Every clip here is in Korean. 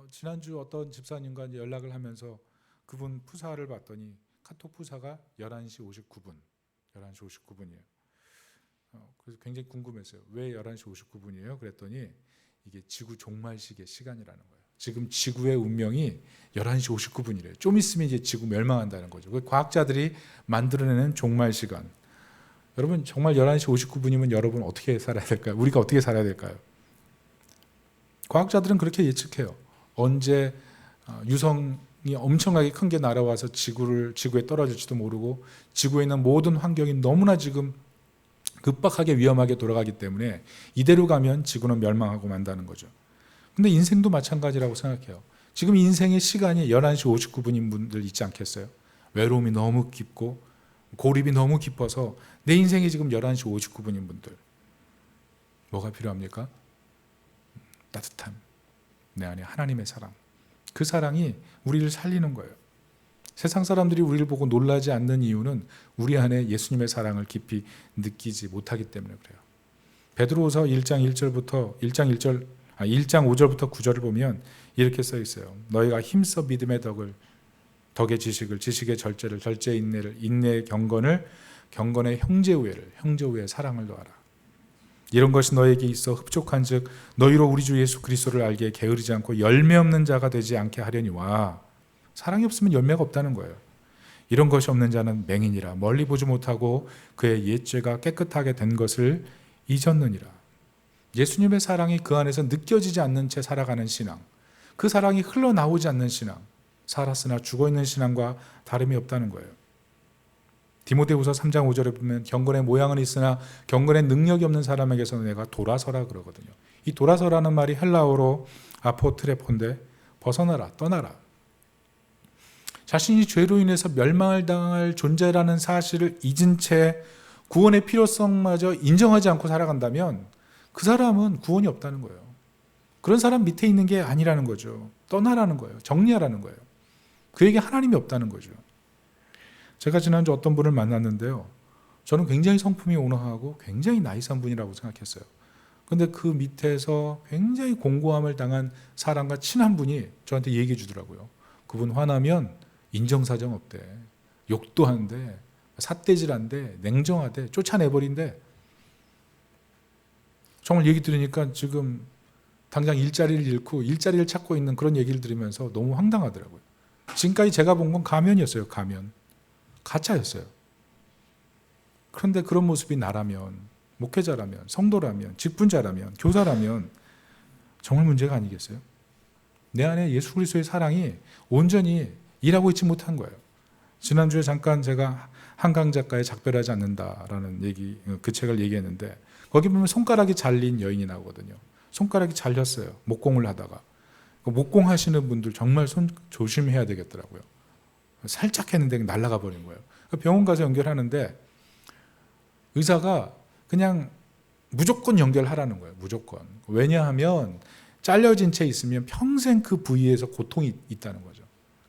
지난주 어떤 집사님과 이제 연락을 하면서 그분 푸사를 봤더니 카톡 푸사가 11시 59분, 11시 59분이에요. 그래서 굉장히 궁금했어요. 왜 11시 59분이에요? 그랬더니 이게 지구 종말식의 시간이라는 거예요. 지금 지구의 운명이 11시 59분이래요. 좀 있으면 이제 지구 멸망한다는 거죠. 과학자들이 만들어내는 종말 시간. 여러분 정말 11시 59분이면 여러분 어떻게 살아야 될까요? 우리가 어떻게 살아야 될까요? 과학자들은 그렇게 예측해요. 언제 유성이 엄청나게 큰 게 날아와서 지구에 떨어질지도 모르고 지구에 있는 모든 환경이 너무나 지금 급박하게 위험하게 돌아가기 때문에 이대로 가면 지구는 멸망하고 만다는 거죠. 근데 인생도 마찬가지라고 생각해요. 지금 인생의 시간이 11시 59분인 분들 있지 않겠어요? 외로움이 너무 깊고 고립이 너무 깊어서 내 인생이 지금 11시 59분인 분들 뭐가 필요합니까? 따뜻함, 내 안에 하나님의 사랑. 그 사랑이 우리를 살리는 거예요. 세상 사람들이 우리를 보고 놀라지 않는 이유는 우리 안에 예수님의 사랑을 깊이 느끼지 못하기 때문에 그래요. 베드로후서 1장 5절부터 9절을 보면 이렇게 써 있어요. 너희가 힘써 믿음의 덕의 지식을, 지식의 절제를, 절제의 인내를, 인내의 경건을, 경건의 형제 우애를, 형제 우애의 사랑을 더하라. 이런 것이 너에게 있어 흡족한즉 너희로 우리 주 예수 그리스도를 알기에 게으르지 않고 열매 없는 자가 되지 않게 하려니와. 사랑이 없으면 열매가 없다는 거예요. 이런 것이 없는 자는 맹인이라 멀리 보지 못하고 그의 옛죄가 깨끗하게 된 것을 잊었느니라. 예수님의 사랑이 그 안에서 느껴지지 않는 채 살아가는 신앙, 그 사랑이 흘러나오지 않는 신앙, 살았으나 죽어있는 신앙과 다름이 없다는 거예요. 디모데후서 3장 5절에 보면 경건의 모양은 있으나 경건의 능력이 없는 사람에게서는 내가 돌아서라 그러거든요. 이 돌아서라는 말이 헬라어로 아포트레폰데 벗어나라, 떠나라. 자신이 죄로 인해서 멸망을 당할 존재라는 사실을 잊은 채 구원의 필요성마저 인정하지 않고 살아간다면 그 사람은 구원이 없다는 거예요. 그런 사람 밑에 있는 게 아니라는 거죠. 떠나라는 거예요. 정리하라는 거예요. 그에게 하나님이 없다는 거죠. 제가 지난주 어떤 분을 만났는데요. 저는 굉장히 성품이 온화하고 굉장히 나이스한 분이라고 생각했어요. 그런데 그 밑에서 굉장히 공고함을 당한 사람과 친한 분이 저한테 얘기해 주더라고요. 그분 화나면 인정사정 없대. 욕도 한대. 삿대질한대. 냉정하대. 쫓아내버린대. 정말 얘기 들으니까 지금 당장 일자리를 잃고 일자리를 찾고 있는 그런 얘기를 들으면서 너무 황당하더라고요. 지금까지 제가 본 건 가면이었어요. 가면. 가짜였어요. 그런데 그런 모습이 나라면, 목회자라면, 성도라면, 직분자라면, 교사라면 정말 문제가 아니겠어요? 내 안에 예수 그리스도의 사랑이 온전히 일하고 있지 못한 거예요. 지난주에 잠깐 제가 한강 작가의 작별하지 않는다라는 그 책을 얘기했는데 거기 보면 손가락이 잘린 여인이 나오거든요. 손가락이 잘렸어요. 목공을 하다가. 목공하시는 분들 정말 손 조심해야 되겠더라고요. 살짝 했는데 날아가 버린 거예요. 병원 가서 연결하는데 의사가 그냥 무조건 연결하라는 거예요. 무조건. 왜냐하면 잘려진 채 있으면 평생 그 부위에서 고통이 있다는 거죠.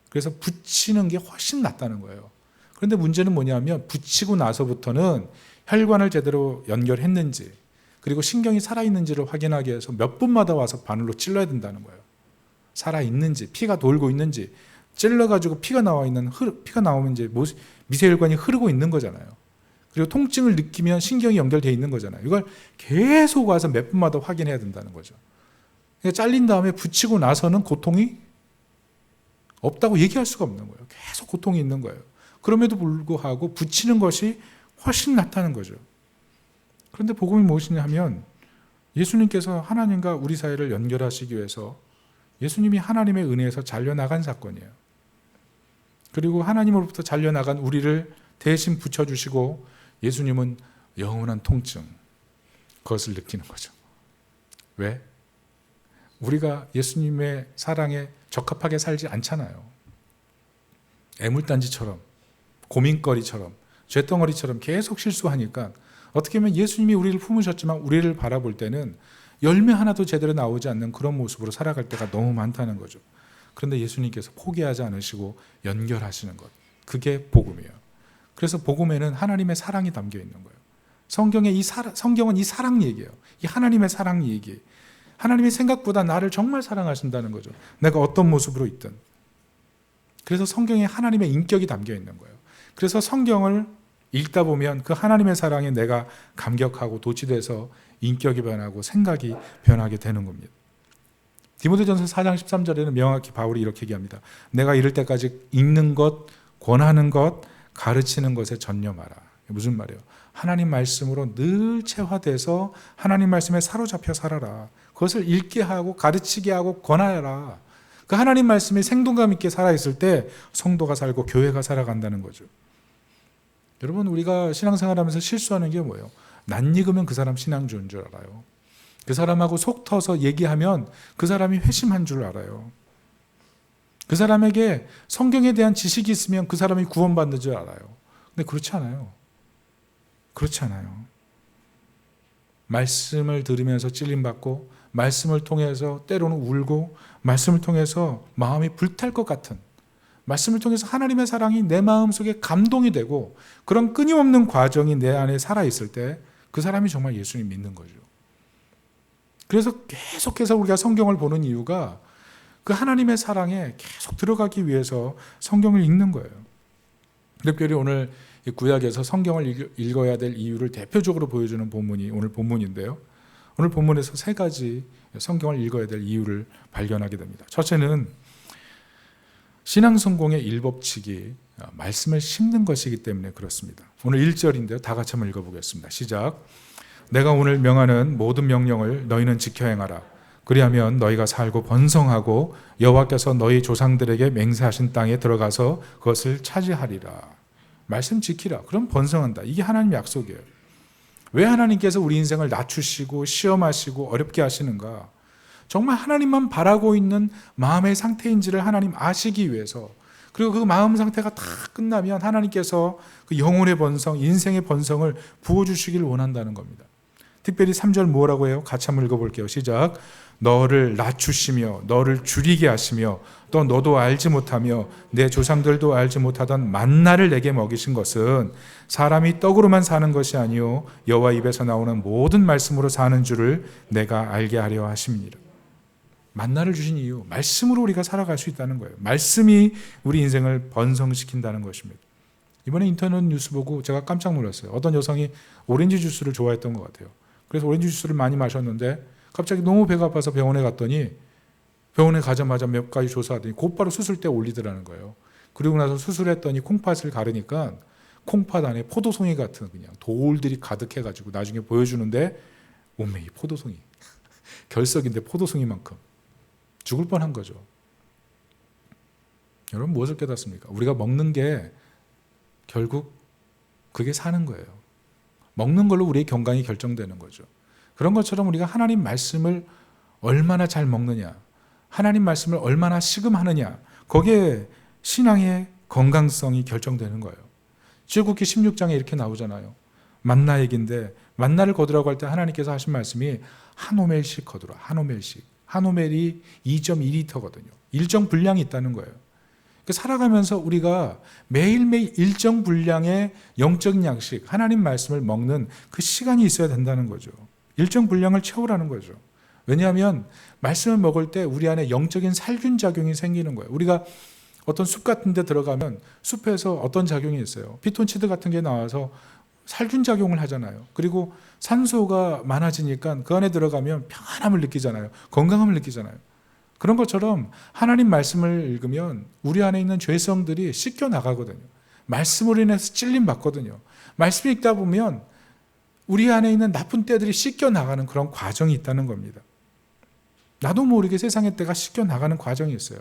그래서 붙이는 게 훨씬 낫다는 거예요. 그런데 문제는 뭐냐면 붙이고 나서부터는 혈관을 제대로 연결했는지 그리고 신경이 살아있는지를 확인하기 위해서 몇 분마다 와서 바늘로 찔러야 된다는 거예요. 살아있는지, 피가 돌고 있는지 찔러가지고 피가 나오면 이제 미세혈관이 흐르고 있는 거잖아요. 그리고 통증을 느끼면 신경이 연결되어 있는 거잖아요. 이걸 계속 와서 몇 분마다 확인해야 된다는 거죠. 그러니까 잘린 다음에 붙이고 나서는 고통이 없다고 얘기할 수가 없는 거예요. 계속 고통이 있는 거예요. 그럼에도 불구하고 붙이는 것이 훨씬 낫다는 거죠. 그런데 복음이 무엇이냐 하면 예수님께서 하나님과 우리 사이를 연결하시기 위해서 예수님이 하나님의 은혜에서 잘려나간 사건이에요. 그리고 하나님으로부터 잘려나간 우리를 대신 붙여주시고 예수님은 영원한 통증, 그것을 느끼는 거죠. 왜? 우리가 예수님의 사랑에 적합하게 살지 않잖아요. 애물단지처럼, 고민거리처럼, 쇳덩어리처럼 계속 실수하니까 어떻게 보면 예수님이 우리를 품으셨지만 우리를 바라볼 때는 열매 하나도 제대로 나오지 않는 그런 모습으로 살아갈 때가 너무 많다는 거죠. 그런데 예수님께서 포기하지 않으시고 연결하시는 것, 그게 복음이에요. 그래서 복음에는 하나님의 사랑이 담겨 있는 거예요. 성경은 이 사랑 얘기예요. 이 하나님의 사랑 얘기. 하나님이 생각보다 나를 정말 사랑하신다는 거죠. 내가 어떤 모습으로 있든. 그래서 성경에 하나님의 인격이 담겨 있는 거예요. 그래서 성경을 읽다 보면 그 하나님의 사랑에 내가 감격하고 도취돼서 인격이 변하고 생각이 변하게 되는 겁니다. 디모데전서 4장 13절에는 명확히 바울이 이렇게 얘기합니다. 내가 이를 때까지 읽는 것, 권하는 것, 가르치는 것에 전념하라. 무슨 말이에요? 하나님 말씀으로 늘 체화돼서 하나님 말씀에 사로잡혀 살아라. 그것을 읽게 하고 가르치게 하고 권하라. 그 하나님 말씀이 생동감 있게 살아있을 때 성도가 살고 교회가 살아간다는 거죠. 여러분, 우리가 신앙생활하면서 실수하는 게 뭐예요? 낯익으면 그 사람 신앙주인 줄 알아요. 그 사람하고 속 터서 얘기하면 그 사람이 회심한 줄 알아요. 그 사람에게 성경에 대한 지식이 있으면 그 사람이 구원받는 줄 알아요. 근데 그렇지 않아요. 그렇지 않아요. 말씀을 들으면서 찔림받고 말씀을 통해서 때로는 울고 말씀을 통해서 마음이 불탈 것 같은, 말씀을 통해서 하나님의 사랑이 내 마음속에 감동이 되고 그런 끊임없는 과정이 내 안에 살아있을 때 그 사람이 정말 예수님 믿는 거죠. 그래서 계속해서 우리가 성경을 보는 이유가 그 하나님의 사랑에 계속 들어가기 위해서 성경을 읽는 거예요. 특별히 오늘 구약에서 성경을 읽어야 될 이유를 대표적으로 보여주는 본문이 오늘 본문인데요. 오늘 본문에서 세 가지 성경을 읽어야 될 이유를 발견하게 됩니다. 첫째는 신앙 성공의 일법칙이 말씀을 심는 것이기 때문에 그렇습니다. 오늘 1절인데요. 다 같이 한번 읽어보겠습니다. 시작. 내가 오늘 명하는 모든 명령을 너희는 지켜 행하라. 그리하면 너희가 살고 번성하고 여호와께서 너희 조상들에게 맹세하신 땅에 들어가서 그것을 차지하리라. 말씀 지키라. 그럼 번성한다. 이게 하나님의 약속이에요. 왜 하나님께서 우리 인생을 낮추시고 시험하시고 어렵게 하시는가? 정말 하나님만 바라고 있는 마음의 상태인지를 하나님 아시기 위해서, 그리고 그 마음 상태가 다 끝나면 하나님께서 그 영혼의 번성, 인생의 번성을 부어주시기를 원한다는 겁니다. 특별히 3절 뭐라고 해요? 같이 한번 읽어볼게요. 시작. 너를 낮추시며 너를 줄이게 하시며 또 너도 알지 못하며 내 조상들도 알지 못하던 만나를 내게 먹이신 것은 사람이 떡으로만 사는 것이 아니요 여호와 입에서 나오는 모든 말씀으로 사는 줄을 내가 알게 하려 하십니다. 만나를 주신 이유, 말씀으로 우리가 살아갈 수 있다는 거예요. 말씀이 우리 인생을 번성시킨다는 것입니다. 이번에 인터넷 뉴스 보고 제가 깜짝 놀랐어요. 어떤 여성이 오렌지 주스를 좋아했던 것 같아요. 그래서 오렌지 주스를 많이 마셨는데 갑자기 너무 배가 아파서 병원에 갔더니 병원에 가자마자 몇 가지 조사하더니 곧바로 수술대 올리더라는 거예요. 그리고 나서 수술했더니 콩팥을 가르니까 콩팥 안에 포도송이 같은 그냥 돌들이 가득해가지고 나중에 보여주는데 오메 이 포도송이 결석인데 포도송이만큼 죽을 뻔한 거죠. 여러분 무엇을 깨닫습니까? 우리가 먹는 게 결국 그게 사는 거예요. 먹는 걸로 우리의 건강이 결정되는 거죠. 그런 것처럼 우리가 하나님 말씀을 얼마나 잘 먹느냐, 하나님 말씀을 얼마나 시금하느냐, 거기에 신앙의 건강성이 결정되는 거예요. 출애굽기 16장에 이렇게 나오잖아요. 만나 얘기인데 만나를 거두라고 할 때 하나님께서 하신 말씀이 한 오멜씩 거두라. 한 오멜씩. 한 오멜이 2.2리터거든요. 일정 분량이 있다는 거예요. 살아가면서 우리가 매일매일 일정 분량의 영적인 양식, 하나님 말씀을 먹는 그 시간이 있어야 된다는 거죠. 일정 분량을 채우라는 거죠. 왜냐하면 말씀을 먹을 때 우리 안에 영적인 살균 작용이 생기는 거예요. 우리가 어떤 숲 같은 데 들어가면 숲에서 어떤 작용이 있어요. 피톤치드 같은 게 나와서 살균 작용을 하잖아요. 그리고 산소가 많아지니까 그 안에 들어가면 평안함을 느끼잖아요. 건강함을 느끼잖아요. 그런 것처럼 하나님 말씀을 읽으면 우리 안에 있는 죄성들이 씻겨 나가거든요. 말씀으로 인해서 찔림 받거든요. 말씀 읽다 보면 우리 안에 있는 나쁜 때들이 씻겨 나가는 그런 과정이 있다는 겁니다. 나도 모르게 세상의 때가 씻겨 나가는 과정이 있어요.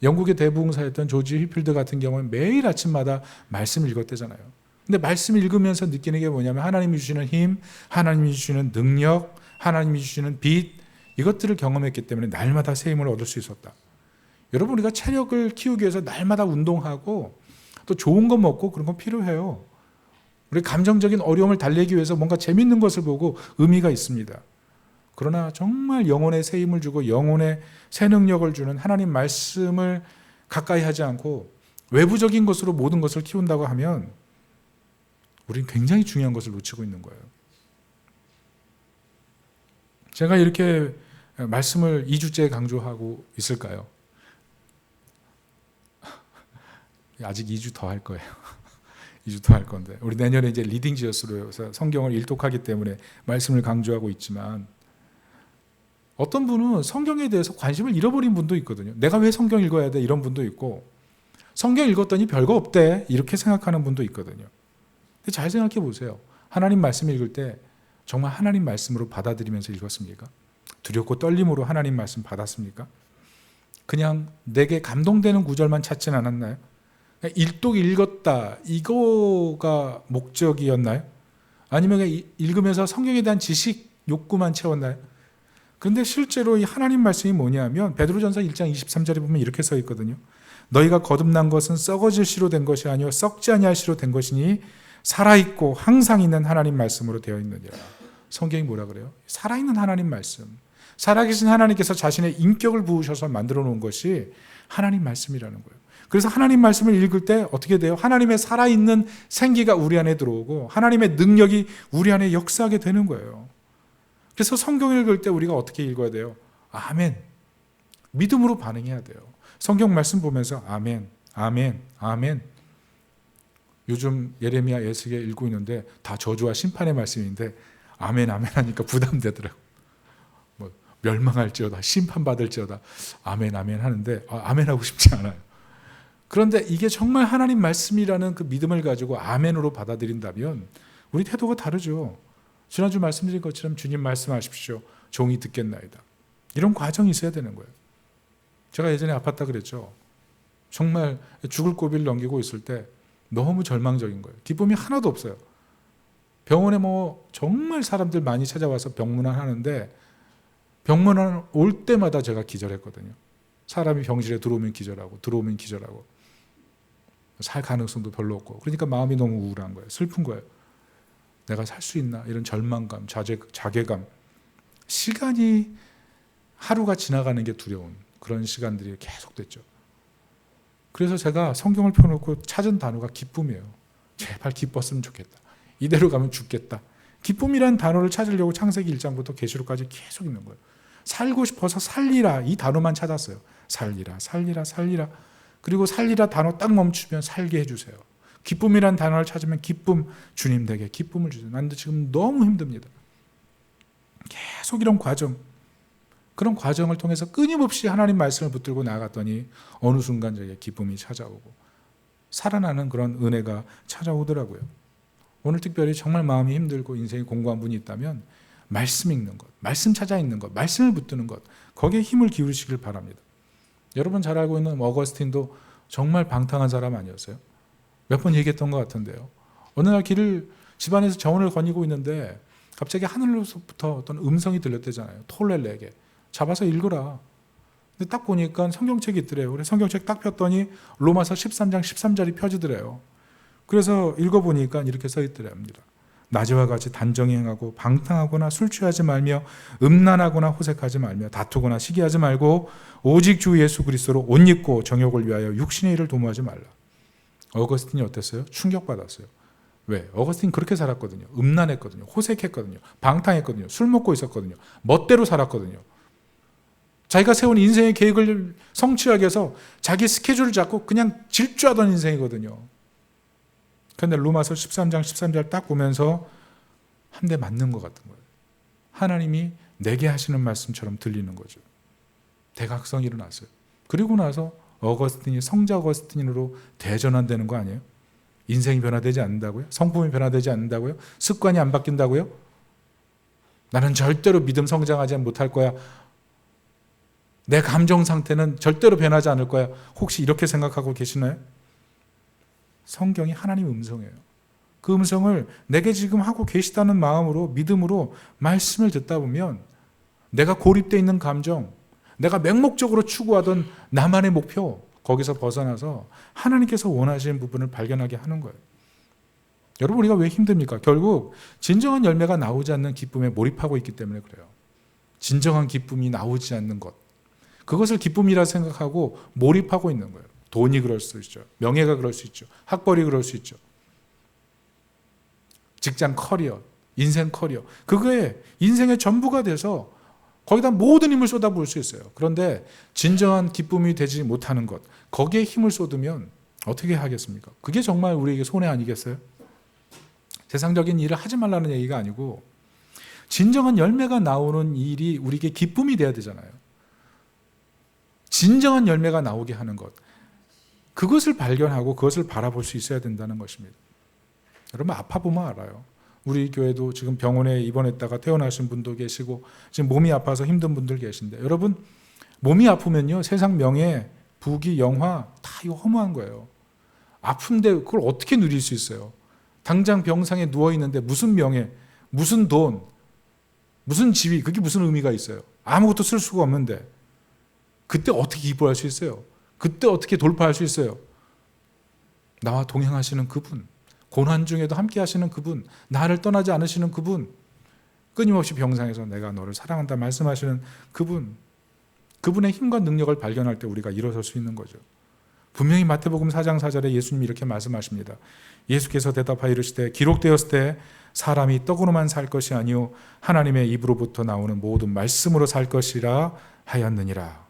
영국의 대부흥사였던 조지 휘필드 같은 경우는 매일 아침마다 말씀을 읽었대잖아요. 근데 말씀을 읽으면서 느끼는 게 뭐냐면 하나님이 주시는 힘, 하나님이 주시는 능력, 하나님이 주시는 빛, 이것들을 경험했기 때문에 날마다 새 힘을 얻을 수 있었다. 여러분 우리가 체력을 키우기 위해서 날마다 운동하고 또 좋은 거 먹고 그런 건 필요해요. 우리 감정적인 어려움을 달래기 위해서 뭔가 재밌는 것을 보고 의미가 있습니다. 그러나 정말 영혼에 새 힘을 주고 영혼에 새 능력을 주는 하나님 말씀을 가까이 하지 않고 외부적인 것으로 모든 것을 키운다고 하면 우리는 굉장히 중요한 것을 놓치고 있는 거예요. 제가 이렇게 말씀을 2주째 강조하고 있을까요? 아직 2주 더 할 거예요. 2주 더 할 건데 우리 내년에 이제 리딩 지어스로 해서 성경을 일독하기 때문에 말씀을 강조하고 있지만 어떤 분은 성경에 대해서 관심을 잃어버린 분도 있거든요. 내가 왜 성경 읽어야 돼? 이런 분도 있고 성경 읽었더니 별거 없대 이렇게 생각하는 분도 있거든요. 근데 잘 생각해 보세요. 하나님 말씀 읽을 때 정말 하나님 말씀으로 받아들이면서 읽었습니까? 두렵고 떨림으로 하나님 말씀 받았습니까? 그냥 내게 감동되는 구절만 찾진 않았나요? 일독 읽었다 이거가 목적이었나요? 아니면 읽으면서 성경에 대한 지식 욕구만 채웠나요? 그런데 실제로 이 하나님 말씀이 뭐냐면 베드로전서 1장 23절에 보면 이렇게 써 있거든요. 너희가 거듭난 것은 썩어질 씨로 된 것이 아니요 썩지 아니할 씨로 된 것이니 살아있고 항상 있는 하나님 말씀으로 되어 있느니라. 성경이 뭐라 그래요? 살아있는 하나님 말씀. 살아계신 하나님께서 자신의 인격을 부으셔서 만들어 놓은 것이 하나님 말씀이라는 거예요. 그래서 하나님 말씀을 읽을 때 어떻게 돼요? 하나님의 살아있는 생기가 우리 안에 들어오고 하나님의 능력이 우리 안에 역사하게 되는 거예요. 그래서 성경을 읽을 때 우리가 어떻게 읽어야 돼요? 아멘. 믿음으로 반응해야 돼요. 성경 말씀 보면서 아멘, 아멘, 아멘. 요즘 예레미야, 에스겔 읽고 있는데 다 저주와 심판의 말씀인데 아멘, 아멘 하니까 부담되더라고요. 뭐 멸망할지어다, 심판받을지어다 아멘, 아멘 하는데 아멘 하고 싶지 않아요. 그런데 이게 정말 하나님 말씀이라는 그 믿음을 가지고 아멘으로 받아들인다면 우리 태도가 다르죠. 지난주 말씀드린 것처럼 주님 말씀하십시오. 종이 듣겠나이다. 이런 과정이 있어야 되는 거예요. 제가 예전에 아팠다 그랬죠. 정말 죽을 고비를 넘기고 있을 때 너무 절망적인 거예요. 기쁨이 하나도 없어요. 병원에 뭐 정말 사람들 많이 찾아와서 병문안 하는데 병문안 올 때마다 제가 기절했거든요. 사람이 병실에 들어오면 기절하고 들어오면 기절하고 살 가능성도 별로 없고 그러니까 마음이 너무 우울한 거예요. 슬픈 거예요. 내가 살 수 있나 이런 절망감, 자괴감. 시간이 하루가 지나가는 게 두려운 그런 시간들이 계속됐죠. 그래서 제가 성경을 펴놓고 찾은 단어가 기쁨이에요. 제발 기뻤으면 좋겠다. 이대로 가면 죽겠다. 기쁨이라는 단어를 찾으려고 창세기 1장부터 계시록까지 계속 있는 거예요. 살고 싶어서 살리라 이 단어만 찾았어요. 살리라, 살리라, 살리라. 그리고 살리라 단어 딱 멈추면 살게 해주세요. 기쁨이란 단어를 찾으면 기쁨, 주님 댁에 기쁨을 주세요. 나는 지금 너무 힘듭니다. 계속 이런 과정, 그런 과정을 통해서 끊임없이 하나님 말씀을 붙들고 나아갔더니 어느 순간 저에게 기쁨이 찾아오고 살아나는 그런 은혜가 찾아오더라고요. 오늘 특별히 정말 마음이 힘들고 인생이 공고한 분이 있다면 말씀 읽는 것, 말씀 찾아 읽는 것, 말씀을 붙드는 것, 거기에 힘을 기울이시길 바랍니다. 여러분 잘 알고 있는 어거스틴도 정말 방탕한 사람 아니었어요? 몇 번 얘기했던 것 같은데요. 어느 날 길을 집안에서 정원을 거니고 있는데 갑자기 하늘로부터 어떤 음성이 들렸대잖아요. 톨렐레에게 잡아서 읽으라. 근데 딱 보니까 성경책이 있더래요. 그래서 성경책 딱 폈더니 로마서 13장 13절이 펴지더래요. 그래서 읽어보니까 이렇게 써 있더랍니다. 낮에와 같이 단정히 행하고 방탕하거나 술 취하지 말며 음란하거나 호색하지 말며 다투거나 시기하지 말고 오직 주 예수 그리스도로 옷 입고 정욕을 위하여 육신의 일을 도모하지 말라. 어거스틴이 어땠어요? 충격받았어요. 왜? 어거스틴 그렇게 살았거든요. 음란했거든요. 호색했거든요. 방탕했거든요. 술 먹고 있었거든요. 멋대로 살았거든요. 자기가 세운 인생의 계획을 성취하기 위해서 자기 스케줄을 잡고 그냥 질주하던 인생이거든요. 그런데 로마서 13장 13절 딱 보면서 한 대 맞는 것 같은 거예요. 하나님이 내게 하시는 말씀처럼 들리는 거죠. 대각성이 일어났어요. 그리고 나서 어거스틴이 성자 어거스틴으로 대전환되는 거 아니에요? 인생이 변화되지 않는다고요? 성품이 변화되지 않는다고요? 습관이 안 바뀐다고요? 나는 절대로 믿음 성장하지 못할 거야. 내 감정 상태는 절대로 변하지 않을 거야. 혹시 이렇게 생각하고 계시나요? 성경이 하나님 음성이에요. 그 음성을 내게 지금 하고 계시다는 마음으로 믿음으로 말씀을 듣다 보면 내가 고립되어 있는 감정, 내가 맹목적으로 추구하던 나만의 목표 거기서 벗어나서 하나님께서 원하시는 부분을 발견하게 하는 거예요. 여러분 우리가 왜 힘듭니까? 결국 진정한 열매가 나오지 않는 기쁨에 몰입하고 있기 때문에 그래요. 진정한 기쁨이 나오지 않는 것, 그것을 기쁨이라 생각하고 몰입하고 있는 거예요. 돈이 그럴 수 있죠. 명예가 그럴 수 있죠. 학벌이 그럴 수 있죠. 직장 커리어, 인생 커리어. 그거에 인생의 전부가 돼서 거기다 모든 힘을 쏟아부을 수 있어요. 그런데 진정한 기쁨이 되지 못하는 것, 거기에 힘을 쏟으면 어떻게 하겠습니까? 그게 정말 우리에게 손해 아니겠어요? 세상적인 일을 하지 말라는 얘기가 아니고 진정한 열매가 나오는 일이 우리에게 기쁨이 돼야 되잖아요. 진정한 열매가 나오게 하는 것, 그것을 발견하고 그것을 바라볼 수 있어야 된다는 것입니다. 여러분 아파보면 알아요. 우리 교회도 지금 병원에 입원했다가 퇴원하신 분도 계시고 지금 몸이 아파서 힘든 분들 계신데, 여러분 몸이 아프면요 세상 명예, 부귀, 영화 다 이거 허무한 거예요. 아픈데 그걸 어떻게 누릴 수 있어요? 당장 병상에 누워있는데 무슨 명예, 무슨 돈, 무슨 지위, 그게 무슨 의미가 있어요? 아무것도 쓸 수가 없는데 그때 어떻게 기뻐할 수 있어요? 그때 어떻게 돌파할 수 있어요? 나와 동행하시는 그분, 고난 중에도 함께 하시는 그분, 나를 떠나지 않으시는 그분, 끊임없이 병상에서 내가 너를 사랑한다 말씀하시는 그분, 그분의 힘과 능력을 발견할 때 우리가 일어설 수 있는 거죠. 분명히 마태복음 4장 4절에 예수님이 이렇게 말씀하십니다. 예수께서 대답하여 이르시되 기록되었을 때 사람이 떡으로만 살 것이 아니요 하나님의 입으로부터 나오는 모든 말씀으로 살 것이라 하였느니라.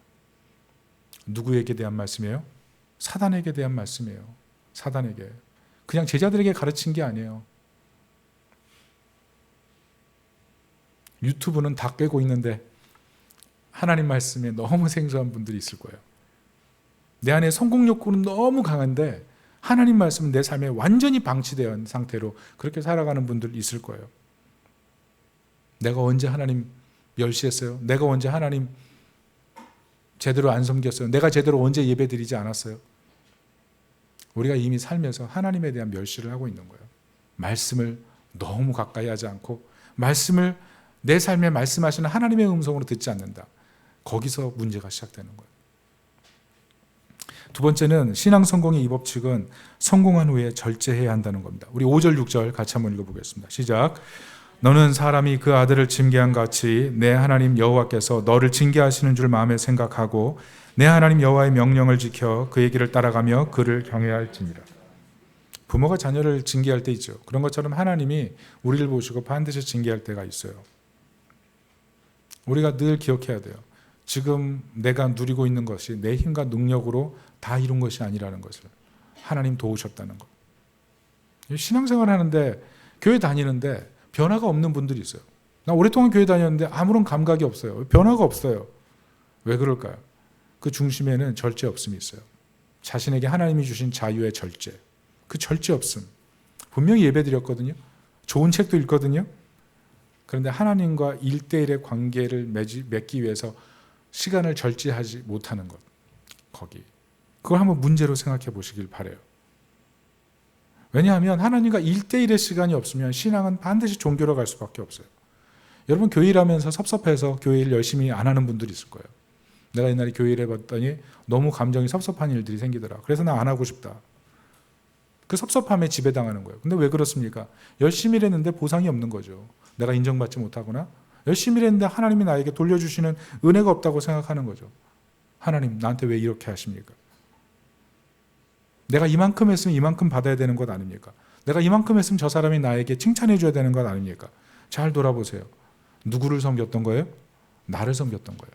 누구에게 대한 말씀이에요? 사단에게 대한 말씀이에요. 사단에게. 그냥 제자들에게 가르친 게 아니에요. 유튜브는 다 꿰고 있는데 하나님 말씀에 너무 생소한 분들이 있을 거예요. 내 안에 성공 욕구는 너무 강한데 하나님 말씀은 내 삶에 완전히 방치되어 있는 상태로 그렇게 살아가는 분들 있을 거예요. 내가 언제 하나님 멸시했어요? 내가 언제 하나님 제대로 안 섬겼어요? 내가 제대로 언제 예배 드리지 않았어요? 우리가 이미 살면서 하나님에 대한 멸시를 하고 있는 거예요. 말씀을 너무 가까이 하지 않고 말씀을 내 삶에 말씀하시는 하나님의 음성으로 듣지 않는다. 거기서 문제가 시작되는 거예요. 두 번째는 신앙 성공의 이 법칙은 성공한 후에 절제해야 한다는 겁니다. 우리 5절 6절 같이 한번 읽어보겠습니다. 시작. 너는 사람이 그 아들을 징계한 같이 내 하나님 여호와께서 너를 징계하시는 줄 마음에 생각하고 내 하나님 여호와의 명령을 지켜 그의 길을 따라가며 그를 경외해야 할지니라. 부모가 자녀를 징계할 때 있죠. 그런 것처럼 하나님이 우리를 보시고 반드시 징계할 때가 있어요. 우리가 늘 기억해야 돼요. 지금 내가 누리고 있는 것이 내 힘과 능력으로 다 이룬 것이 아니라는 것을 하나님 도우셨다는 것. 신앙생활 하는데 교회 다니는데 변화가 없는 분들이 있어요. 나 오랫동안 교회 다녔는데 아무런 감각이 없어요. 변화가 없어요. 왜 그럴까요? 그 중심에는 절제 없음이 있어요. 자신에게 하나님이 주신 자유의 절제. 그 절제 없음. 분명히 예배 드렸거든요. 좋은 책도 읽거든요. 그런데 하나님과 1대1의 관계를 맺기 위해서 시간을 절제하지 못하는 것. 거기. 그걸 한번 문제로 생각해 보시길 바라요. 왜냐하면 하나님과 1대1의 시간이 없으면 신앙은 반드시 종교로 갈 수밖에 없어요. 여러분 교회 일하면서 섭섭해서 교회 일 열심히 안 하는 분들이 있을 거예요. 내가 옛날에 교회 일 해봤더니 너무 감정이 섭섭한 일들이 생기더라. 그래서 나 안 하고 싶다. 그 섭섭함에 지배당하는 거예요. 근데 왜 그렇습니까? 열심히 일했는데 보상이 없는 거죠. 내가 인정받지 못하거나 열심히 일했는데 하나님이 나에게 돌려주시는 은혜가 없다고 생각하는 거죠. 하나님 나한테 왜 이렇게 하십니까? 내가 이만큼 했으면 이만큼 받아야 되는 것 아닙니까? 내가 이만큼 했으면 저 사람이 나에게 칭찬해 줘야 되는 것 아닙니까? 잘 돌아보세요. 누구를 섬겼던 거예요? 나를 섬겼던 거예요.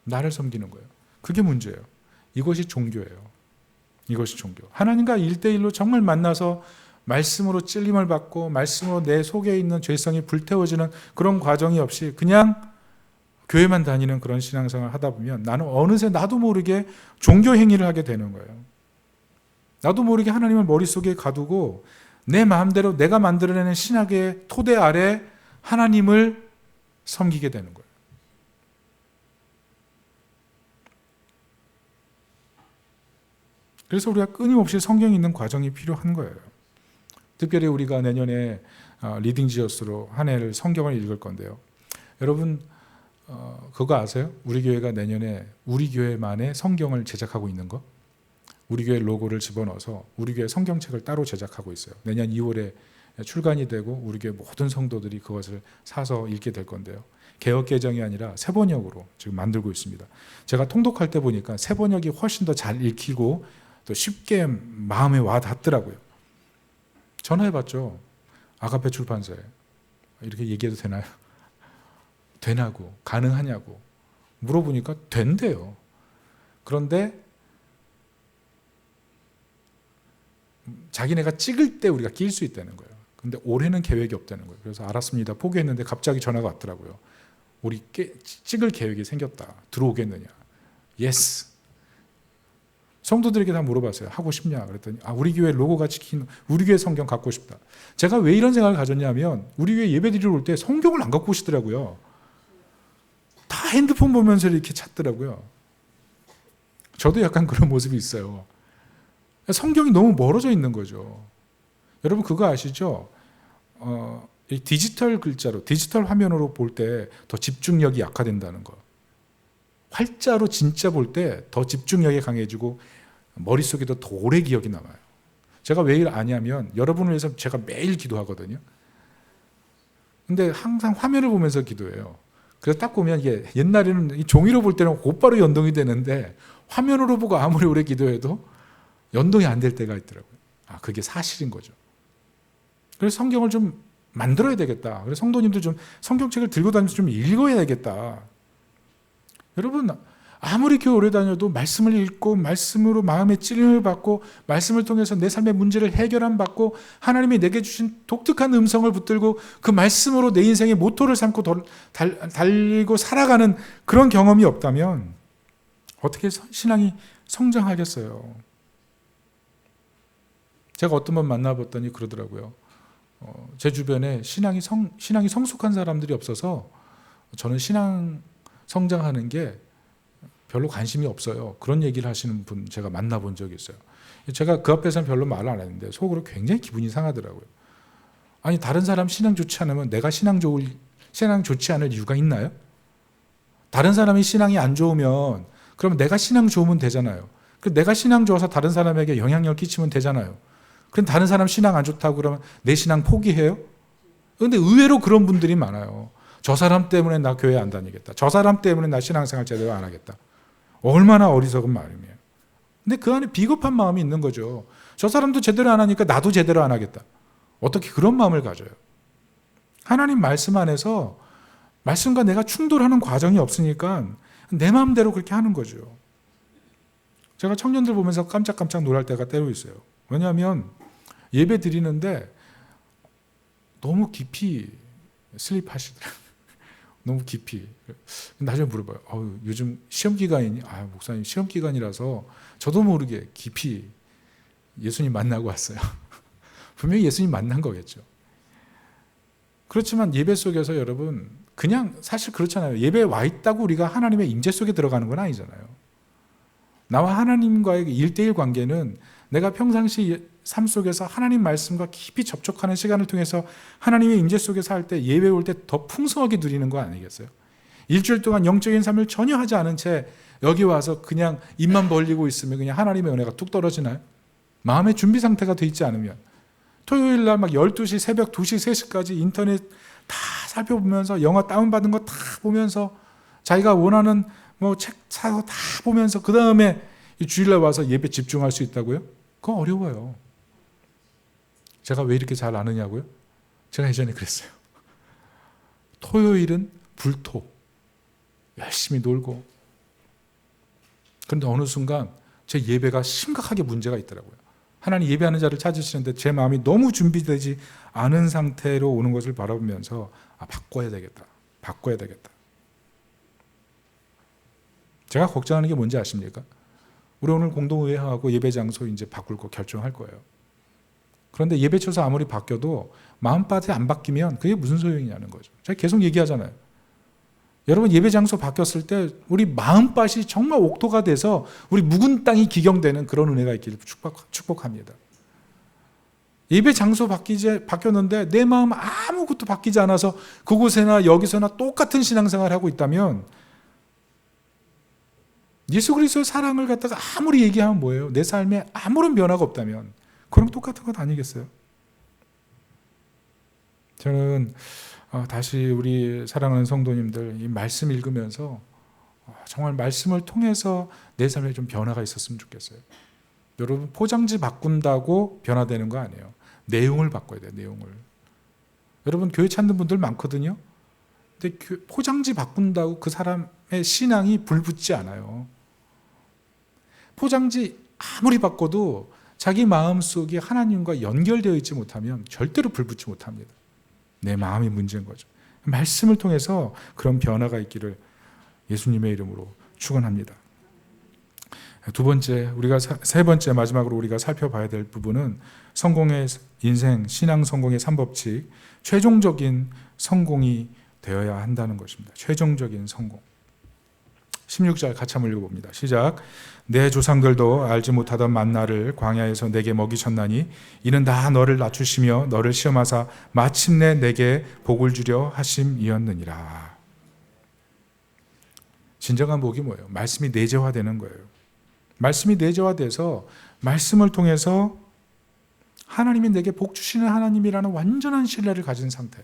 나를 섬기는 거예요. 그게 문제예요. 이것이 종교예요. 이것이 종교. 하나님과 1대1로 정말 만나서 말씀으로 찔림을 받고 말씀으로 내 속에 있는 죄성이 불태워지는 그런 과정이 없이 그냥 교회만 다니는 그런 신앙생활을 하다 보면 나는 어느새 나도 모르게 종교 행위를 하게 되는 거예요. 나도 모르게 하나님을 머릿속에 가두고 내 마음대로 내가 만들어내는 신학의 토대 아래 하나님을 섬기게 되는 거예요. 그래서 우리가 끊임없이 성경이 있는 과정이 필요한 거예요. 특별히 우리가 내년에 리딩 지어스로 한 해를 성경을 읽을 건데요. 여러분 그거 아세요? 우리 교회가 내년에 우리 교회만의 성경을 제작하고 있는 거? 우리 교회 로고를 집어넣어서 우리 교회 성경책을 따로 제작하고 있어요. 내년 2월에 출간이 되고 우리 교회 모든 성도들이 그것을 사서 읽게 될 건데요. 개역 개정이 아니라 새번역으로 지금 만들고 있습니다. 제가 통독할 때 보니까 새번역이 훨씬 더 잘 읽히고 또 쉽게 마음에 와 닿더라고요. 전화해봤죠. 아가페 출판사에. 이렇게 얘기해도 되나요? 되냐고, 가능하냐고 물어보니까 된대요. 그런데 자기네가 찍을 때 우리가 낄 수 있다는 거예요. 근데 올해는 계획이 없다는 거예요. 그래서 알았습니다. 포기했는데 갑자기 전화가 왔더라고요. 우리 찍을 계획이 생겼다. 들어오겠느냐? 예스. 성도들에게 다 물어봤어요. 하고 싶냐? 그랬더니 우리 교회 로고가 찍힌 우리 교회 성경 갖고 싶다. 제가 왜 이런 생각을 가졌냐면 우리 교회 예배 드리러 올 때 성경을 안 갖고 오시더라고요. 다 핸드폰 보면서 이렇게 찾더라고요. 저도 약간 그런 모습이 있어요. 성경이 너무 멀어져 있는 거죠. 여러분 그거 아시죠? 이 디지털 글자로, 디지털 화면으로 볼 때 더 집중력이 약화된다는 거. 활자로 진짜 볼 때 더 집중력이 강해지고 머릿속에도 더 오래 기억이 남아요. 제가 왜 아냐면 여러분을 위해서 제가 매일 기도하거든요. 근데 항상 화면을 보면서 기도해요. 그래서 딱 보면 이게 옛날에는 종이로 볼 때는 곧바로 연동이 되는데 화면으로 보고 아무리 오래 기도해도 연동이 안 될 때가 있더라고요. 그게 사실인 거죠. 그래서 성경을 좀 만들어야 되겠다. 그래서 성도님들 좀 성경책을 들고 다니면서 좀 읽어야 되겠다. 여러분 아무리 교회 오래 다녀도 말씀을 읽고 말씀으로 마음의 찔림을 받고 말씀을 통해서 내 삶의 문제를 해결함 받고 하나님이 내게 주신 독특한 음성을 붙들고 그 말씀으로 내 인생의 모토를 삼고 달리고 살아가는 그런 경험이 없다면 어떻게 신앙이 성장하겠어요? 제가 어떤 번 만나봤더니 그러더라고요. 제 주변에 신앙이 성숙한 사람들이 없어서 저는 신앙 성장하는 게 별로 관심이 없어요. 그런 얘기를 하시는 분 제가 만나본 적이 있어요. 제가 그 앞에서는 별로 말을 안 했는데 속으로 굉장히 기분이 상하더라고요. 아니 다른 사람 신앙 좋지 않으면 내가 신앙 좋지 않을 이유가 있나요? 다른 사람이 신앙이 안 좋으면 그러면 내가 신앙 좋으면 되잖아요. 내가 신앙 좋아서 다른 사람에게 영향력 끼치면 되잖아요. 그럼 다른 사람 신앙 안 좋다고 그러면 내 신앙 포기해요? 그런데 의외로 그런 분들이 많아요. 저 사람 때문에 나 교회 안 다니겠다. 저 사람 때문에 나 신앙생활 제대로 안 하겠다. 얼마나 어리석은 마음이에요. 근데 그 안에 비겁한 마음이 있는 거죠. 저 사람도 제대로 안 하니까 나도 제대로 안 하겠다. 어떻게 그런 마음을 가져요? 하나님 말씀 안에서 말씀과 내가 충돌하는 과정이 없으니까 내 마음대로 그렇게 하는 거죠. 제가 청년들 보면서 깜짝깜짝 놀랄 때가 때로 있어요. 왜냐하면 예배 드리는데 너무 깊이 슬립하시더라고요. 너무 깊이. 나중에 물어봐요. 요즘 시험기간이니? 목사님 시험기간이라서 저도 모르게 깊이 예수님 만나고 왔어요. 분명히 예수님 만난 거겠죠. 그렇지만 예배 속에서 여러분 그냥 사실 그렇잖아요. 예배에 와 있다고 우리가 하나님의 임재 속에 들어가는 건 아니잖아요. 나와 하나님과의 1:1 관계는 내가 평상시 삶 속에서 하나님 말씀과 깊이 접촉하는 시간을 통해서 하나님의 임재 속에서 할 때 예배 올 때 더 풍성하게 누리는 거 아니겠어요? 일주일 동안 영적인 삶을 전혀 하지 않은 채 여기 와서 그냥 입만 벌리고 있으면 그냥 하나님의 은혜가 뚝 떨어지나요? 마음의 준비 상태가 돼 있지 않으면 토요일 날 막 12시, 새벽 2시, 3시까지 인터넷 다 살펴보면서 영화 다운받은 거 다 보면서 자기가 원하는 책 사서 다 보면서 그 다음에 주일날 와서 예배 집중할 수 있다고요? 그거 어려워요. 제가 왜 이렇게 잘 아느냐고요? 제가 예전에 그랬어요. 토요일은 불토. 열심히 놀고. 그런데 어느 순간 제 예배가 심각하게 문제가 있더라고요. 하나님 예배하는 자를 찾으시는데 제 마음이 너무 준비되지 않은 상태로 오는 것을 바라보면서 바꿔야 되겠다. 바꿔야 되겠다. 제가 걱정하는 게 뭔지 아십니까? 우리 오늘 공동의회하고 예배 장소 이제 바꿀 거 결정할 거예요. 그런데 예배 처소 아무리 바뀌어도 마음밭이 안 바뀌면 그게 무슨 소용이냐는 거죠. 제가 계속 얘기하잖아요. 여러분 예배 장소 바뀌었을 때 우리 마음밭이 정말 옥토가 돼서 우리 묵은 땅이 기경되는 그런 은혜가 있기를 축복합니다. 예배 장소 바뀌었는데 내 마음 아무것도 바뀌지 않아서 그곳에나 여기서나 똑같은 신앙생활을 하고 있다면 예수 그리스도의 사랑을 갖다가 아무리 얘기하면 뭐예요? 내 삶에 아무런 변화가 없다면 그럼 똑같은 것 아니겠어요? 저는 다시 우리 사랑하는 성도님들 이 말씀 읽으면서 정말 말씀을 통해서 내 삶에 좀 변화가 있었으면 좋겠어요. 여러분 포장지 바꾼다고 변화되는 거 아니에요. 내용을 바꿔야 돼요. 내용을. 여러분 교회 찾는 분들 많거든요. 근데 포장지 바꾼다고 그 사람의 신앙이 불붙지 않아요. 포장지 아무리 바꿔도 자기 마음속에 하나님과 연결되어 있지 못하면 절대로 불붙지 못합니다. 내 마음이 문제인 거죠. 말씀을 통해서 그런 변화가 있기를 예수님의 이름으로 축원합니다. 두 번째, 세 번째 마지막으로 우리가 살펴봐야 될 부분은 성공의 인생, 신앙 성공의 3법칙, 최종적인 성공이 되어야 한다는 것입니다. 최종적인 성공. 16절 같이 한번 읽어봅니다. 시작. 내 조상들도 알지 못하던 만나를 광야에서 내게 먹이셨나니 이는 다 너를 낮추시며 너를 시험하사 마침내 내게 복을 주려 하심이었느니라. 진정한 복이 뭐예요? 말씀이 내재화되는 거예요. 말씀이 내재화돼서 말씀을 통해서 하나님이 내게 복 주시는 하나님이라는 완전한 신뢰를 가진 상태,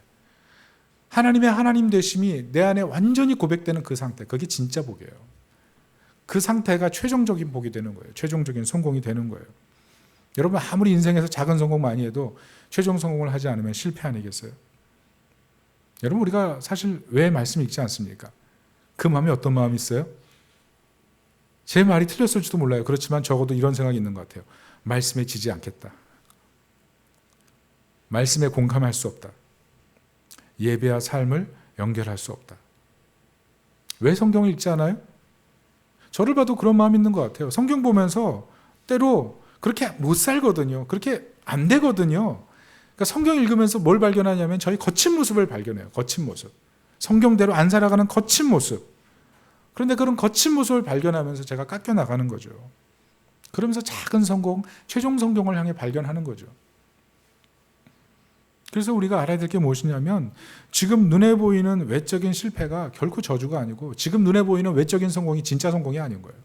하나님의 하나님 되심이 내 안에 완전히 고백되는 그 상태, 그게 진짜 복이에요. 그 상태가 최종적인 복이 되는 거예요. 최종적인 성공이 되는 거예요. 여러분 아무리 인생에서 작은 성공 많이 해도 최종 성공을 하지 않으면 실패 아니겠어요? 여러분 우리가 사실 왜 말씀 읽지 않습니까? 그 마음이 어떤 마음이 있어요? 제 말이 틀렸을지도 몰라요. 그렇지만 적어도 이런 생각이 있는 것 같아요. 말씀에 지지 않겠다. 말씀에 공감할 수 없다. 예배와 삶을 연결할 수 없다. 왜 성경을 읽지 않아요? 저를 봐도 그런 마음이 있는 것 같아요. 성경 보면서 때로 그렇게 못 살거든요. 그렇게 안 되거든요. 그러니까 성경 읽으면서 뭘 발견하냐면 저희 거친 모습을 발견해요. 거친 모습. 성경대로 안 살아가는 거친 모습. 그런데 그런 거친 모습을 발견하면서 제가 깎여 나가는 거죠. 그러면서 작은 성공, 최종 성공을 향해 발견하는 거죠. 그래서 우리가 알아야 될 게 무엇이냐면 지금 눈에 보이는 외적인 실패가 결코 저주가 아니고 지금 눈에 보이는 외적인 성공이 진짜 성공이 아닌 거예요.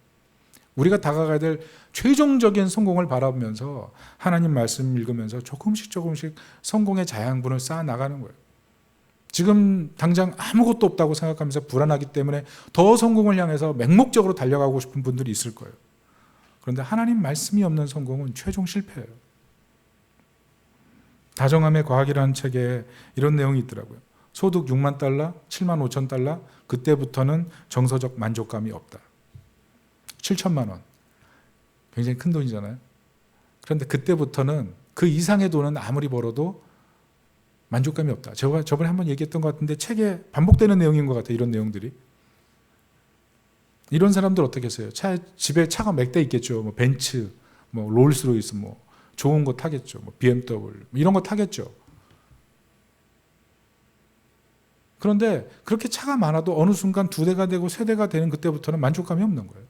우리가 다가가야 될 최종적인 성공을 바라보면서 하나님 말씀 읽으면서 조금씩 성공의 자양분을 쌓아 나가는 거예요. 지금 당장 아무것도 없다고 생각하면서 불안하기 때문에 더 성공을 향해서 맹목적으로 달려가고 싶은 분들이 있을 거예요. 그런데 하나님 말씀이 없는 성공은 최종 실패예요. 다정함의 과학이라는 책에 이런 내용이 있더라고요. 소득 6만 달러, 7만 5천 달러, 그때부터는 정서적 만족감이 없다. 7천만 원. 굉장히 큰 돈이잖아요. 그런데 그때부터는 그 이상의 돈은 아무리 벌어도 만족감이 없다. 제가 저번에 한번 얘기했던 것 같은데 책에 반복되는 내용인 것 같아요. 이런 내용들이. 이런 사람들 어떻게 했어요? 집에 차가 몇 대 있겠죠. 뭐 벤츠, 뭐 롤스로이스, 뭐 좋은 거 타겠죠. 뭐 BMW 이런 거 타겠죠. 그런데 그렇게 차가 많아도 어느 순간 2대가 되고 3대가 되는 그때부터는 만족감이 없는 거예요.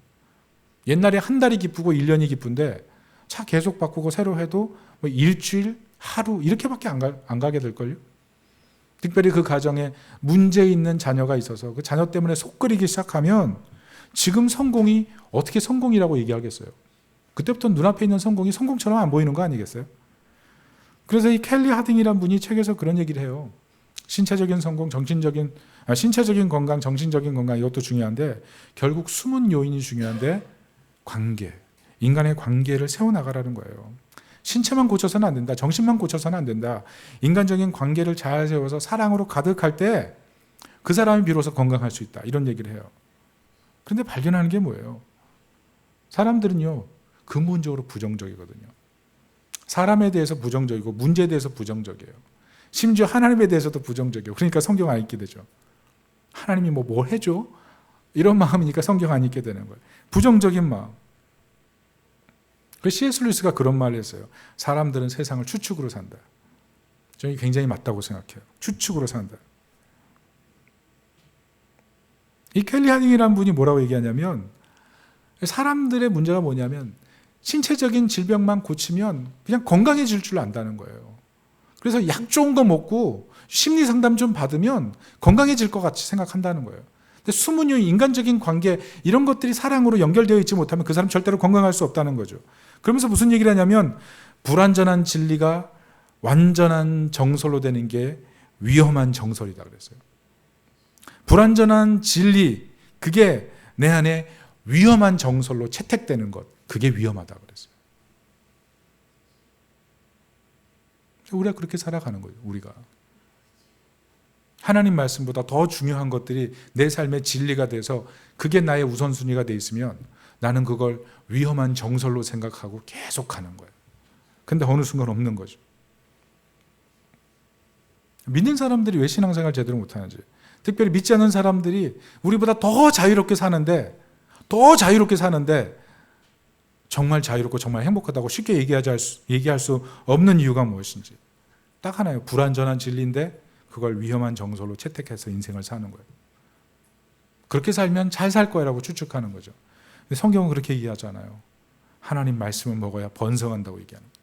옛날에 한 달이 기쁘고 1년이 기쁜데 차 계속 바꾸고 새로 해도 뭐 일주일, 하루 이렇게밖에 안 가게 될걸요. 특별히 그 가정에 문제 있는 자녀가 있어서 그 자녀 때문에 속 끓이기 시작하면 지금 성공이 어떻게 성공이라고 얘기하겠어요. 그때부터 눈앞에 있는 성공이 성공처럼 안 보이는 거 아니겠어요? 그래서 이 켈리 하딩이라는 분이 책에서 그런 얘기를 해요. 신체적인 성공, 신체적인 건강, 정신적인 건강 이것도 중요한데 결국 숨은 요인이 중요한데 관계, 인간의 관계를 세워나가라는 거예요. 신체만 고쳐서는 안 된다. 정신만 고쳐서는 안 된다. 인간적인 관계를 잘 세워서 사랑으로 가득할 때 그 사람이 비로소 건강할 수 있다. 이런 얘기를 해요. 그런데 발견하는 게 뭐예요? 사람들은요. 근본적으로 부정적이거든요. 사람에 대해서 부정적이고 문제에 대해서 부정적이에요. 심지어 하나님에 대해서도 부정적이에요. 그러니까 성경 안 읽게 되죠. 하나님이 뭘 해줘? 이런 마음이니까 성경 안 읽게 되는 거예요. 부정적인 마음. C.S. 루이스가 그런 말을 했어요. 사람들은 세상을 추측으로 산다. 저는 굉장히 맞다고 생각해요. 추측으로 산다. 이 켈리 하딩이라는 분이 뭐라고 얘기하냐면 사람들의 문제가 뭐냐면 신체적인 질병만 고치면 그냥 건강해질 줄 안다는 거예요. 그래서 약 좋은 거 먹고 심리 상담 좀 받으면 건강해질 것 같이 생각한다는 거예요. 근데 숨은 요인, 인간적인 관계 이런 것들이 사랑으로 연결되어 있지 못하면 그 사람 절대로 건강할 수 없다는 거죠. 그러면서 무슨 얘기를 하냐면 불완전한 진리가 완전한 정설로 되는 게 위험한 정설이다 그랬어요. 불완전한 진리, 그게 내 안에 위험한 정설로 채택되는 것, 그게 위험하다 그랬어요. 우리가 그렇게 살아가는 거예요. 우리가 하나님 말씀보다 더 중요한 것들이 내 삶의 진리가 돼서 그게 나의 우선순위가 돼 있으면 나는 그걸 위험한 정설로 생각하고 계속 가는 거예요. 근데 어느 순간 없는 거죠. 믿는 사람들이 왜 신앙생활 제대로 못하는지, 특별히 믿지 않는 사람들이 우리보다 더 자유롭게 사는데 정말 자유롭고 정말 행복하다고 쉽게 얘기할 수 없는 이유가 무엇인지 딱 하나예요. 불완전한 진리인데 그걸 위험한 정설로 채택해서 인생을 사는 거예요. 그렇게 살면 잘 살 거라고 추측하는 거죠. 근데 성경은 그렇게 얘기하잖아요. 하나님 말씀을 먹어야 번성한다고 얘기하는 거예요.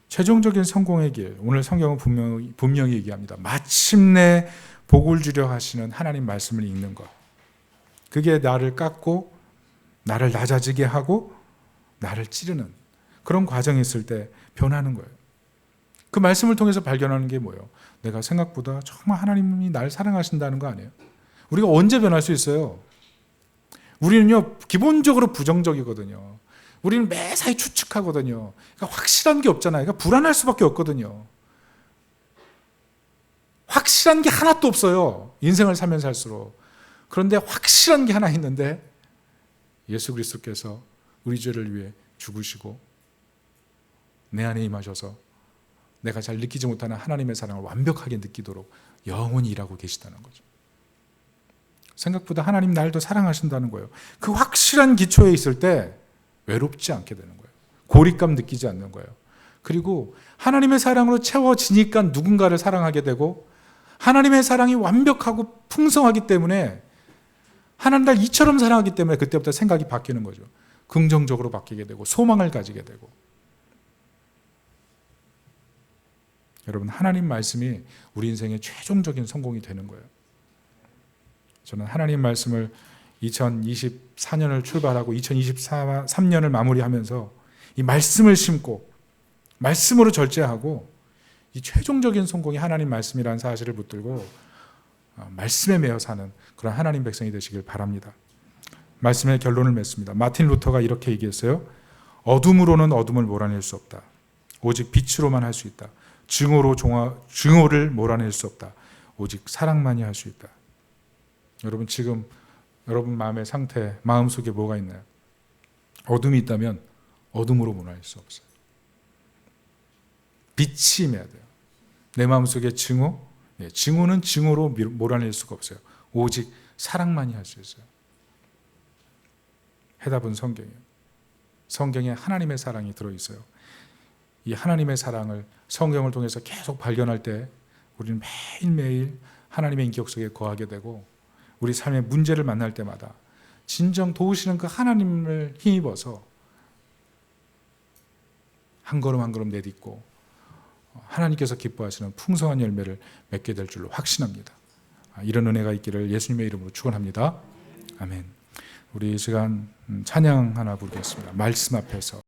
최종적인 성공의 길, 오늘 성경은 분명히 얘기합니다. 마침내 복을 주려 하시는 하나님 말씀을 읽는 것. 그게 나를 깎고 나를 낮아지게 하고 나를 찌르는 그런 과정이 있을 때 변하는 거예요. 그 말씀을 통해서 발견하는 게 뭐예요? 내가 생각보다 정말 하나님이 날 사랑하신다는 거 아니에요? 우리가 언제 변할 수 있어요? 우리는요, 기본적으로 부정적이거든요. 우리는 매사에 추측하거든요. 그러니까 확실한 게 없잖아요. 그러니까 불안할 수밖에 없거든요. 확실한 게 하나도 없어요. 인생을 살면 살수록. 그런데 확실한 게 하나 있는데 예수 그리스도께서 우리 죄를 위해 죽으시고 내 안에 임하셔서 내가 잘 느끼지 못하는 하나님의 사랑을 완벽하게 느끼도록 영원히 일하고 계시다는 거죠. 생각보다 하나님 날 더 사랑하신다는 거예요. 그 확실한 기초에 있을 때 외롭지 않게 되는 거예요. 고립감 느끼지 않는 거예요. 그리고 하나님의 사랑으로 채워지니까 누군가를 사랑하게 되고 하나님의 사랑이 완벽하고 풍성하기 때문에 하나님 날 이처럼 사랑하기 때문에 그때부터 생각이 바뀌는 거죠. 긍정적으로 바뀌게 되고 소망을 가지게 되고. 여러분, 하나님 말씀이 우리 인생의 최종적인 성공이 되는 거예요. 저는 하나님 말씀을 2024년을 출발하고 2023년을 마무리하면서 이 말씀을 심고 말씀으로 절제하고 이 최종적인 성공이 하나님 말씀이라는 사실을 붙들고 말씀에 매여 사는 그런 하나님 백성이 되시길 바랍니다. 말씀의 결론을 맺습니다. 마틴 루터가 이렇게 얘기했어요. 어둠으로는 어둠을 몰아낼 수 없다. 오직 빛으로만 할 수 있다. 증오를 몰아낼 수 없다. 오직 사랑만이 할 수 있다. 여러분, 지금 여러분 마음의 상태, 마음속에 뭐가 있나요? 어둠이 있다면 어둠으로 몰아낼 수 없어요. 빛이 임해야 돼요. 내 마음속에 증오, 증오는 증오로 몰아낼 수가 없어요. 오직 사랑만이 할 수 있어요. 해답은 성경이에요. 성경에 하나님의 사랑이 들어있어요. 이 하나님의 사랑을 성경을 통해서 계속 발견할 때 우리는 매일매일 하나님의 인격 속에 거하게 되고 우리 삶의 문제를 만날 때마다 진정 도우시는 그 하나님을 힘입어서 한 걸음 한 걸음 내딛고 하나님께서 기뻐하시는 풍성한 열매를 맺게 될 줄로 확신합니다. 이런 은혜가 있기를 예수님의 이름으로 축원합니다. 아멘. 우리 이 시간 찬양 하나 부르겠습니다. 말씀 앞에서.